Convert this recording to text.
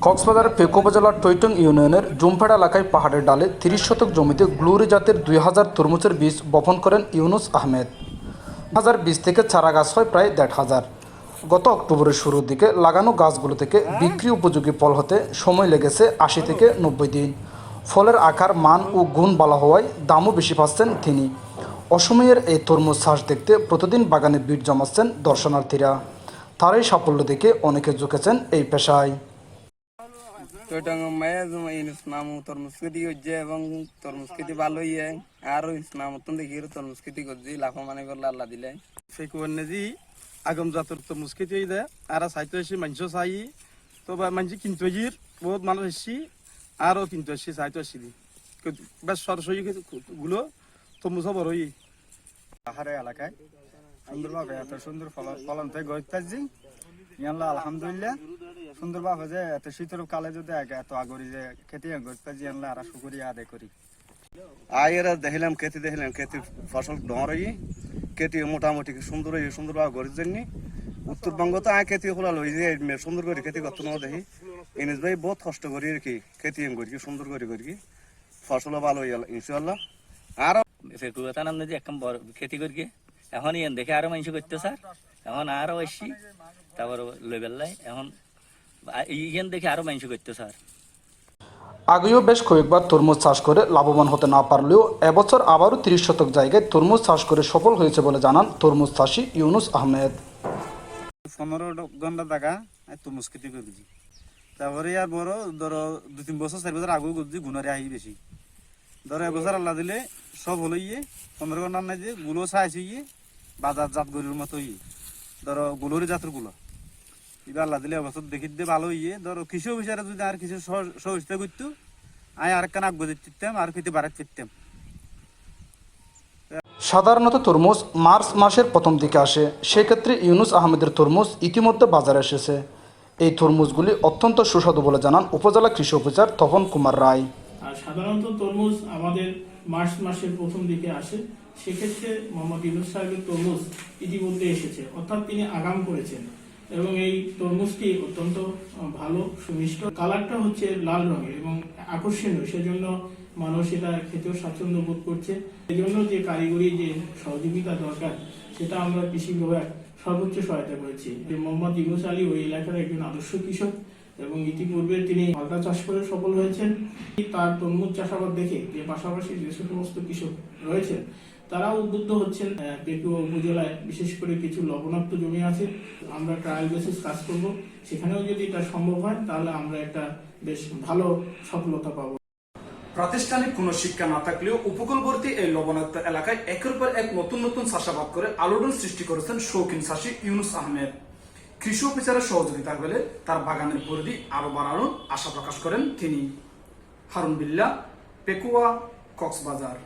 কক্সবাজারের পেকু উপজেলার টৈটং ইউনিয়নের জুমফেড়া এলাকায় পাহাড়ের ডালে ৩০ শতক জমিতে গ্লুরি জাতের ২,০০০ তরমুজের বীজ বপন করেন ইউনুস আহমেদ। বীজ থেকে চারা গাছ হয় প্রায় ১,৫০০। গত অক্টোবরের শুরুর দিকে লাগানো গাছগুলো থেকে বিক্রি উপযোগী ফল হতে সময় লেগেছে ৮০ থেকে ৯০ দিন। ফলের আকার, মান ও গুণ ভালো হওয়ায় দামও বেশি পাচ্ছেন তিনি। অসময়ের এই তরমুজ চাষ দেখতে প্রতিদিন বাগানে ভিড় জমাচ্ছেন দর্শনার্থীরা। তার এই সাফল্য দেখে অনেকে ঝুঁকেছেন এই পেশায়। টৈটং ইসলাম তরমুজ খেতি করছে এবং তরমুজ খেতি ভালো ইয়ে আর ইসলাম দেখি তরমুজ খেতি করছি লাফা মানে করলে আল্লাহ দিলে সেই কুয়ারনেজি আগম জাতর তরমুজ খেতি দে আর সাইতো এসে মানুষ চাই তো বা মানুষ কিনতে জির বহুত মানুষ এসছি আরও কিনতে এসছি সাইতো এসছি বেশ সরসই গুলো তরমুজ বড়ই পাহাড়ে এলাকায় সুন্দরভাবে এত সুন্দর ফলন থেকে গড়ি ইয়াল্লা আলহামদুলিল্লাহ সুন্দরভাবে যে এত শীতের কালে যদি এত আগরি যে খেতে গড়ি ইয়াল্লা আর শুকরিয়া আদায় করি। আয়েরা দেখলাম খেতে ফসল ডরই খেতে মোটামুটি সুন্দরভাবে গড়ির জন্য উত্তরবঙ্গ তো আয় খেতে খোলা লই যে সুন্দর করে খেতে করতে না দেখি ইনিস ভাই বহুত কষ্ট করি আর কি খেতে করি সুন্দর করে ফসলও ভালো হইল ইনশাল্লাহ। আর ফেকুয়াতা নাম যে একদম বড় খেতি করি এখন ইয়ান দেখে আরো মানুষ করতে স্যার এখন আরো এসছি তারপর লেবেললাই এখন ইয়ান দেখে আরো মানুষ করতে স্যার। আগেও বেশ কয়েকবার তরমুজ চাষ করে লাভবান হতে না পারলেও এবছর আবারও ৩০ শতক জায়গায় তরমুজ চাষ করে সফল হয়েছে বলে জানান তরমুজ চাষি ইউনুস আহমেদ। ১৫ ঘন্টা টাকা তরমুজ খেতি করেছি তারপরে আর বড় ধরো ২-৩ বছর ৪ বছর আগেও করছি গুণারে আহি বেশি ধরো এবছর আল্লাহ দিলে সব হলো 15 ঘন্টা নাই যে গুলো চাইছে বাজার জাত গরুর মতো ধরো গুলোর জাতের গুলো এবার আল্লাহ দিলে এবছর দেখি দিয়ে ভালো ধরো কৃষি অফিসারে যদি আর কিছু সহযোগিতা করতো আমি আর একখান আগ্রহ দিতাম আর খেতে বাড়াতে ফিরতাম। সাধারণত তরমুজ মার্চ মাসের প্রথম দিকে আসে, সেক্ষেত্রে ইউনুস আহমেদের তরমুজ ইতিমধ্যে বাজারে এসেছে। এই তরমুজগুলি অত্যন্ত সুস্বাদু বলে জানান উপজেলা কৃষি অফিসার তপন কুমার রায়। আর সাধারণত তরমুজ আমাদের মার্চ মাসের প্রথম দিকে আসে, সেক্ষেত্রে মোহাম্মদ ইউনুস সাহেবের তরমুজ ইতিমধ্যে এসেছে, অর্থাৎ তিনি আগাম করেছেন এবং এই তরমুজটি অত্যন্ত ভালো সুমিষ্ট, কালারটা হচ্ছে লাল রঙের এবং আকর্ষণীয়, সেজন্য মানুষ এটা খেতেও স্বাচ্ছন্দ্য বোধ করছে। এজন্য যে কারিগরি যে সহযোগিতা দরকার সেটা আমরা কৃষি বিভাগ সর্বোচ্চ সহায়তা করেছি। মোহাম্মদ ইউনুস আলী ওই এলাকার একজন আদর্শ কৃষক এবং ইতিপূর্বে তিনি মালটা চাষ করে সফল হয়েছেন। তার তরমুজ চাষাবাদ দেখে যে পাশাপাশি যে সমস্ত কৃষক রয়েছেন তারাও উদ্বুদ্ধ হচ্ছেন। পেকুয়া উপজেলায় বিশেষ করে কিছু লবণাক্ত জমি আছে, আমরা ট্রায়াল বেসিস কাজ করব, সেখানেও যদি এটা সম্ভব হয় তাহলে আমরা একটা বেশ ভালো সফলতা পাবো। প্রাতিষ্ঠানিক কোনো শিক্ষা না থাকলেও উপকূলবর্তী এই লবণাক্ত এলাকায় একের পর এক নতুন নতুন চাষাবাদ করে আলোড়ন সৃষ্টি করেছেন শৌখিন চাষী ইউনুস আহমেদ। কৃষি অফিসারের সহযোগিতা পেলে তার বাগানের পরিধি আরো বাড়ানোর আশা প্রকাশ করেন তিনি। হারুন বিল্লাহ, পেকুয়া, কক্সবাজার।